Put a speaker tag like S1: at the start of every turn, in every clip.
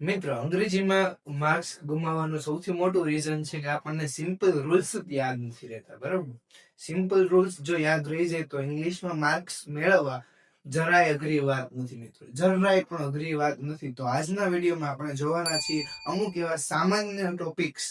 S1: મિત્રો, અંગ્રેજીમાં માર્ક્સ ગુમાવવાનું સૌથી મોટું રીઝન છે કે આપણને સિમ્પલ રૂલ્સ યાદ નથી રહેતા. બરાબર, સિમ્પલ રૂલ્સ જો યાદ રહી જાય તો ઇંગ્લિશમાં માર્ક્સ મેળવવા જરાય અઘરી વાત નથી. મિત્રો, જરાય પણ અઘરી વાત નથી. તો આજના વિડીયોમાં આપણે જોવાના છીએ અમુક એવા સામાન્ય ટોપિક્સ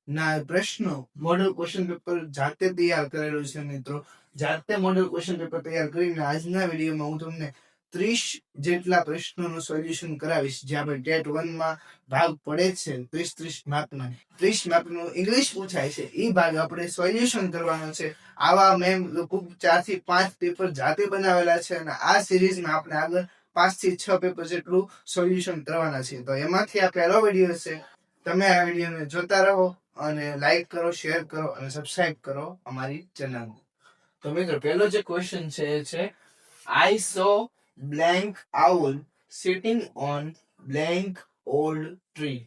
S1: ના પ્રશ્નો. મોડલ ક્વેશ્ચન પેપર જાતે તૈયાર કરેલું છે. મિત્રો, જાતે મોડલ ક્વેશ્ચન પેપર તૈયાર કરીને આજના વિડીયોમાં હું તમને 30 જેટલા પ્રશ્નોનું સોલ્યુશન કરાવીશ. જે આપણે ટેટ 1 માં ભાગ પડે છે, 30 માર્કના 30 માર્કનું ઇંગ્લિશ પૂછાય છે, એ ભાગ આપણે સોલ્યુશન કરવાનો છે. આવા મેં લગભગ 4 થી 5 પેપર જાતે બનાવેલા છે અને આ સિરીઝમાં આપણે આગળ 5 થી 6 પેપર જેટલું સોલ્યુશન કરવાના છે. તો એમાંથી આ પહેલો વિડીયો છે. તમે આ વિડીયોને જોતા રહો અને લાઈક કરો, શેર કરો અને સબસ્ક્રાઇબ કરો અમારી ચેનલ. તો મિત્રો, પહેલો જે ક્વેશ્ચન છે એ છે I saw blank owl sitting on blank old tree.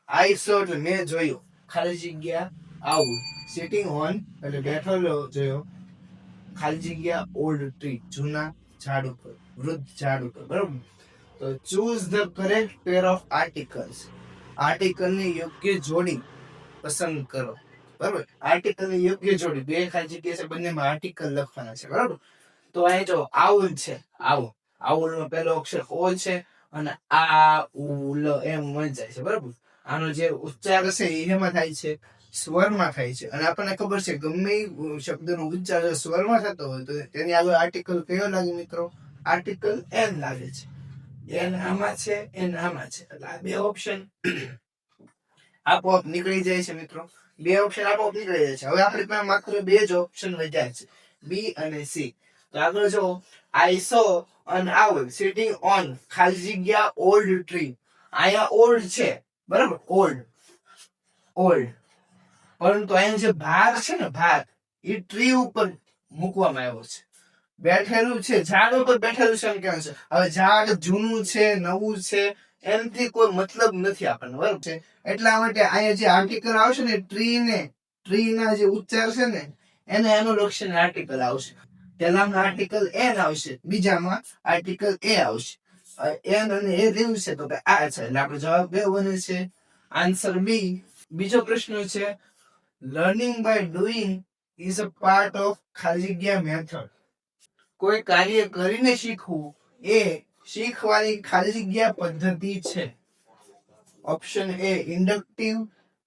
S1: I saw એટલે મેં જોયો, ખાલી જગ્યા owl sitting on એટલે બેઠેલો જોયો, ખાલી જગ્યા old tree જૂના ઝાડ ઉપર, વૃદ્ધ ઝાડ ઉપર. બરાબર. તો choose the correct pair of articles. Article ની યોગ્ય જોડી પસંદ કરો. બરાબર, આર્ટિકલ ની યોગ્ય જોડી, બે ખાલી જગ્યા છે, બંનેમાં આર્ટિકલ લખવાના છે. બરાબર. તો અહીં જો આઉલ છે, આઉલ નો પહેલો અક્ષર ઓ છે અને આ ઉલ એમ વંચાય છે. બરાબર. આનો જે ઉચ્ચાર છે એ એમાં થાય છે, સ્વરમાં થાય છે. અને આપણને ખબર છે ગમે શબ્દનો ઉચ્ચાર સ્વરમાં થતો હોય તો તેની આગળ આર્ટિકલ કયો લાગે મિત્રો? આર્ટિકલ એન લાગે છે. એન આમાં છે, એન આમાં છે, એટલે આ બે ઓપ્શન આપોઆપ નીકળી જાય છે. મિત્રો, બે ઓપ્શન આપોઆપ નીકળી જાય છે. હવે આપણી પાસે માત્ર બે જ ઓપ્શન વધ્યા છે, બી અને સી. તો આગળ જો I saw an owl sitting on ખાલી જગ્યા old tree. અહીંયા ઓલ્ડ છે. બરાબર, ઓલ્ડ પરંતુ અહીંયા જે ભાગ છે ને, ભાગ એ ટ્રી ઉપર મૂકવામાં આવ્યો છે, બેઠેલું છે, ઝાડ ઉપર બેઠેલું છે એમ કહેવાય છે. હવે ઝાડ જૂનું છે, નવું છે, એમથી કોઈ મતલબ નથી આપણને. બરાબર છે. એટલા માટે અહીંયા જે આર્ટિકલ આવશે ને, ટ્રી ના જે ઉચ્ચાર છે ને એને એનું લક્ષણ આર્ટિકલ આવશે. પહેલામાં આર્ટિકલ એન આવશે, બીજામાં આર્ટિકલ એ આવશે. એન અને એ રહ્યું છે તો આ છે, એટલે આપણો જવાબ બે બને છે, આન્સર બી. બીજો પ્રશ્ન છે learning by doing is a part of ખાલી જગ્યા મેથડ. કોઈ કાર્ય કરીને શીખવું એ શીખવાની ખાલી જગ્યા પદ્ધતિ છે. Option A inductive,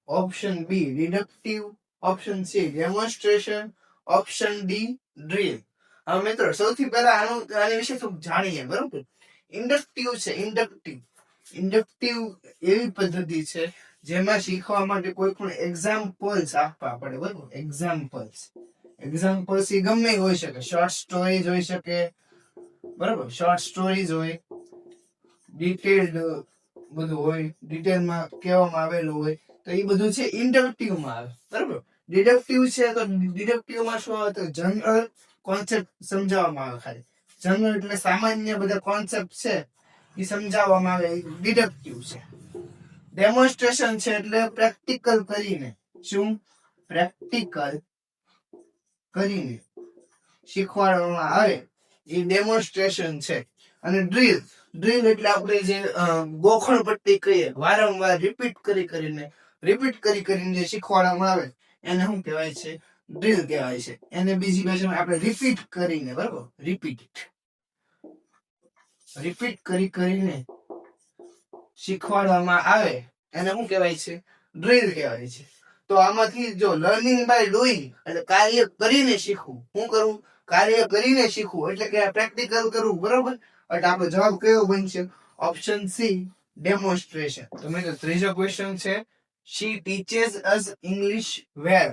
S1: option B deductive, option C demonstration, option D drill. હવે મિત્રો, સૌથી પહેલા આની વિશે થોડું જાણીએ. બરોબર, ઇન્ડક્ટિવ છે. ઇન્ડક્ટિવ એવી પદ્ધતિ છે જેમાં શીખવા માટે કોઈ પણ એક્ઝામ્પલ્સ આપવા પડે. બરોબર, એક્ઝામ્પલ્સ એ ગમે હોઈ શકે, શોર્ટ સ્ટોરીઝ હોઈ શકે. બરોબર, શોર્ટ સ્ટોરીઝ હોય, ડિટેલ્ડ બધું હોય, ડિટેલમાં કહેવામાં આવેલું હોય, તો એ બધું છે ઇન્ડક્ટિવમાં આવે. બરોબર, ડિડક્ટિવ છે તો ડિડક્ટિવમાં શું આવે? તો જનરલ કોન્સેપ્ટ સમજાવવામાં આવે. ખાલી જનરલ એટલે સામાન્ય બધા કોન્સેપ્ટ છે એ સમજાવવામાં આવે, ડિડક્ટિવ છે. ડેમોન્સ્ટ્રેશન છે એટલે પ્રેક્ટિકલ કરીને, શું? પ્રેક્ટિકલ કરીને શીખવાડવામાં આવે એ ડેમોન્સ્ટ્રેશન છે. અને ડ્રીલ એટલે આપણે જે ગોખણ પટ્ટી કહીએ, વારંવાર રિપીટ કરીને જે શીખવાડવામાં આવે એને શું કહેવાય છે? ડ્રીલ કહેવાય છે. એને બીજી ભાષામાં આપણે રિપીટ કરીને, બરાબર, રિપીટ કરીને શીખવાડવામાં આવે એને શું કહેવાય છે? ડ્રીલ કહેવાય છે. તો આમાંથી જો લર્નિંગ બાય ડુઈંગ એટલે કાર્ય કરીને શીખવું. શું કરવું? કાર્ય કરીને શીખવું એટલે કે પ્રેક્ટિકલ કરવું. બરોબર, એટલે આપણો જવાબ કયો બનશે? Option C demonstration. તો મિત્રો, ત્રીજો ક્વેશ્ચન છે she teaches us English well.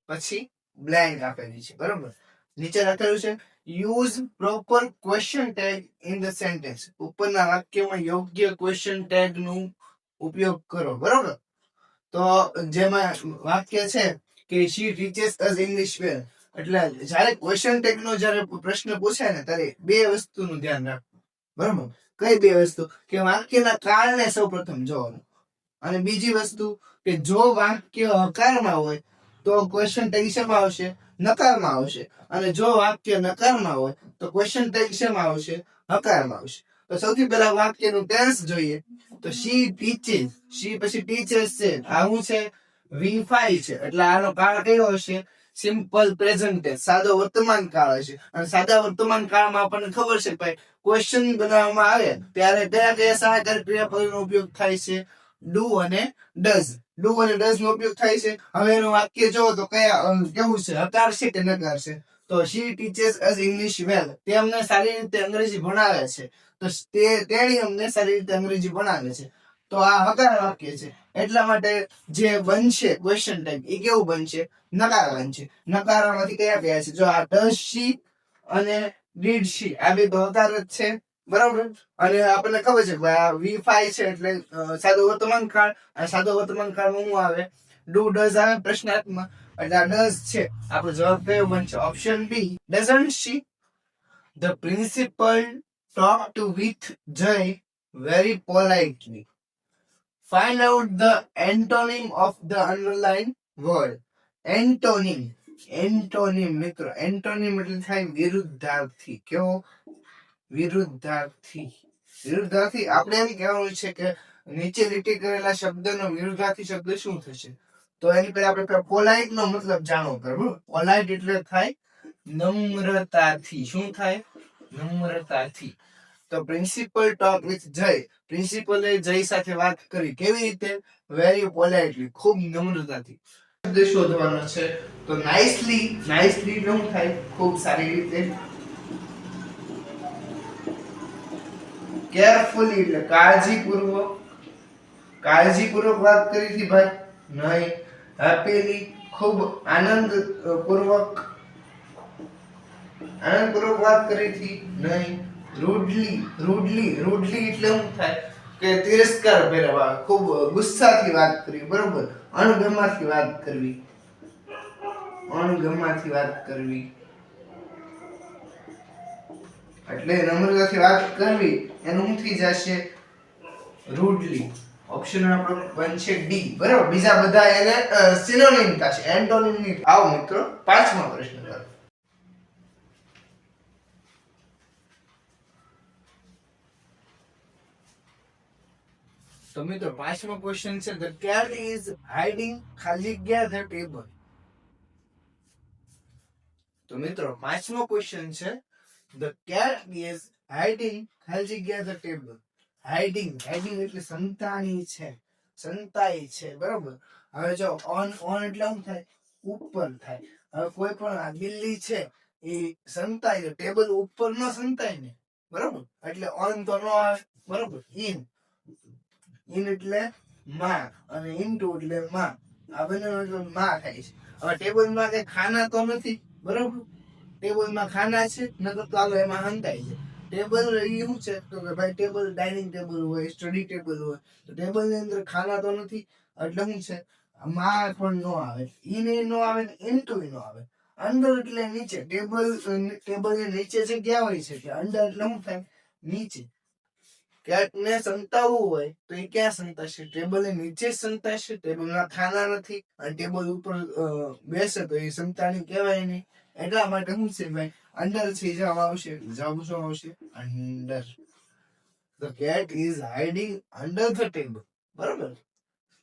S1: પછી બ્લેન્ક આપેલી છે. બરોબર, નીચે લખેલું છે use proper question tag in the sentence. ઉપરના વાક્યમાં યોગ્ય ક્વેશ્ચન ટેગ નું ઉપયોગ કરો. બરોબર, તો જેમાં વાક્ય છે કે she teaches us English well, એટલે જ્યારે ક્વેશ્ચન ટેગ નો જ્યારે પ્રશ્ન પૂછાય ને ત્યારે બે વસ્તુનું ધ્યાન રાખવું. બરોબર, કઈ બે વસ્તુ? કે વાક્યના કારણે સૌ પ્રથમ જોવાનું, અને બીજી વસ્તુ કે જો વાક્ય હકારમાં હોય તો ક્વેશ્ચન ટેગ શેમાં આવશે? નકારમાં આવશે. અને જો વાક્ય નકારમાં હોય તો ક્વેશ્ચન ટેગ શેમાં આવશે? હકારમાં આવશે. તો સૌથી પહેલા વાક્યનું ટેન્સ જોઈએ તો શી ટીચેસ, શી પછી ટીચર્સ છે, આવું છે V5 છે એટલે આનો કાળ કયો હશે? સિમ્પલ પ્રેઝન્ટ ટેન્સ, સાદો વર્તમાન કાળ હશે. અને સાદા વર્તમાન કાળમાં આપણને ખબર છે ભાઈ ક્વેશ્ચન બનાવવામાં આવે ત્યારે કયા કયા સહાયકારી ક્રિયાપદનો ઉપયોગ થાય છે? ડુ અને ડઝ. ડુ અને ડઝ નો ઉપયોગ થાય છે. હવે એનું વાક્ય જોવો તો કયા કેવું છે? હકાર છે કે નકાર છે? તો શી ટીચેસ અસ ઇંગ્લિશ વેલ, તે અમને સારી રીતે અંગ્રેજી ભણાવે છે. તો તેણી અમને સારી રીતે અંગ્રેજી ભણાવે છે. તો આ હકાર વાક્ય છે એટલા માટે જે બનશે ક્વેશ્ચન ટાઈપ એ કેવું બનશે? નકાર બનશે. નકારમાંથી કયા કયા છે? જો આ ડઝ શી અને ડીડ શી આ બે તો હકાર જ છે બરાબર. અને આપણને ખબર છે કે આ V5 છે એટલે સાદો વર્તમાન કાળ. આ સાદો વર્તમાન કાળમાં શું આવે? ડુ ડઝ આવે પ્રશ્નાર્થમાં એટલે આ ડઝ છે. આપણો જવાબ કયો બનશે? Option B doesn't she. The principal talked with Jay very politely. Find out the antonym of the underlined word. Antonym, antonym મિત્રો, antonym એટલે થાય વિરુદ્ધાર્થી. કેવો? વિરુદ્ધાર્થી. વિરુદ્ધાર્થી આપણે એમ કહેવાનું છે કે નીચે લીટી કરેલા શબ્દનો વિરુદ્ધાર્થી શબ્દ શું થશે? તો એની પહેલા આપણે પોલાઇટ નો મતલબ જાણવો પડે. પોલાઇટ એટલે થાય નમ્રતાથી. શું થાય? નમ્રતાથી. તો પ્રિન્સિપલ ટોક વિથ જય, પ્રિન્સિપલે જય સાથે વાત કરી. કેવી રીતે? વેરી પોલાઇટલી, ખૂબ નમ્રતાથી. શબ્દ શોધવાનો છે તો નાઇસલી, નાઇસલી નું થાય ખૂબ સારી રીતે. કેરફુલી એટલે કાળજીપૂર્વક, કાળજીપૂર્વક વાત કરી હતી ભાઈ? નહીં. હેપીલી ખૂબ આનંદપૂર્વક, આનંદપૂર્વક વાત કરી હતી? નહીં. રૂડલી, રૂડલી, રૂડલી એટલે શું થાય? કે તિરસ્કાર ભર્યા, ખૂબ ગુસ્સાથી વાત કરવી બરોબર. અણગમાથી વાત કરવી, અણગમાથી વાત કરવી એટલે નમ્રતાથી વાત કરવી એનું શું થઈ જશે? રૂડલી. ઓપ્શન આપણો બનશે ડી બરાબર. બીજા બધા એને સિનોનિમ થશે, એન્ટોનિમ નહીં. આવો મિત્રો પાંચમો પ્રશ્ન કરો. તો મિત્રો પાંચમો ક્વેશ્ચન છે ધ કેટ ઇઝ હાઇડિંગ ખાલી જગ્યા ધ ટેબલ. તો મિત્રો પાંચમો ક્વેશ્ચન છે ધ કેટ ઇઝ હાઇડિંગ ખાલી જગ્યા ધ ટેબલ. હાઇડિંગ, હાઇડિંગ એટલે સંતાણી છે, સંતાઈ છે બરોબર. હવે જો ઓન, ઓન એટલે શું થાય? ઉપર થાય. હવે કોઈ પણ આ બિલ્લી છે એ સંતાય, ટેબલ ઉપર ન સંતાય ને બરોબર. એટલે ઓન તો ન આવે બરોબર. ઇન, ઇન એટલે માં અને ઇનટુ એટલે માં. આ બંને એટલે માં થાય છે. હવે ટેબલમાં કઈ ખાના તો નથી બરોબર. ટેબલમાં ખાના છે નકર તો હાલો એમાં હંતાય છે. ટેબલ એ શું છે તો કે ભાઈ ટેબલ ડાઇનિંગ ટેબલ હોય, સ્ટડી ટેબલ હોય. તો ટેબલ ની અંદર ખાના તો નથી એટલે શું છે? માં પણ નો આવે, ઇન એ નો આવે, ઇનટુ નો આવે. અંડર એટલે નીચે. ટેબલ, ટેબલ ની નીચે જગ્યા હોય છે કે અંડર એટલે શું થાય? નીચે. કેટ ને સંતાવવું હોય તો એ ક્યાં સંતાશે? ટેબલ ની નીચે સંતાશે. ટેબલ ના ખાના નથી અને ટેબલ ઉપર બેસે તો એ સંતાણી કહેવાય નહીં. એટલા માટે શું છે ભાઈ? અંડર થી જવાબ આવશે. જવાબ શું આવશે? Under. The cat is hiding under the table. બરાબર.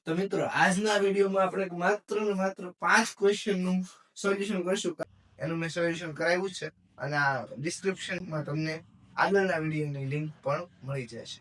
S1: તો મિત્રો આજના વિડીયોમાં આપણે માત્ર ને માત્ર 5 ક્વેશ્ચન નું સોલ્યુશન કરશું. એનું મેં સોલ્યુશન કરાવ્યું છે અને આ ડિસ્ક્રિપ્શનમાં તમને આગળના વિડીયોની લિંક પણ મળી જશે.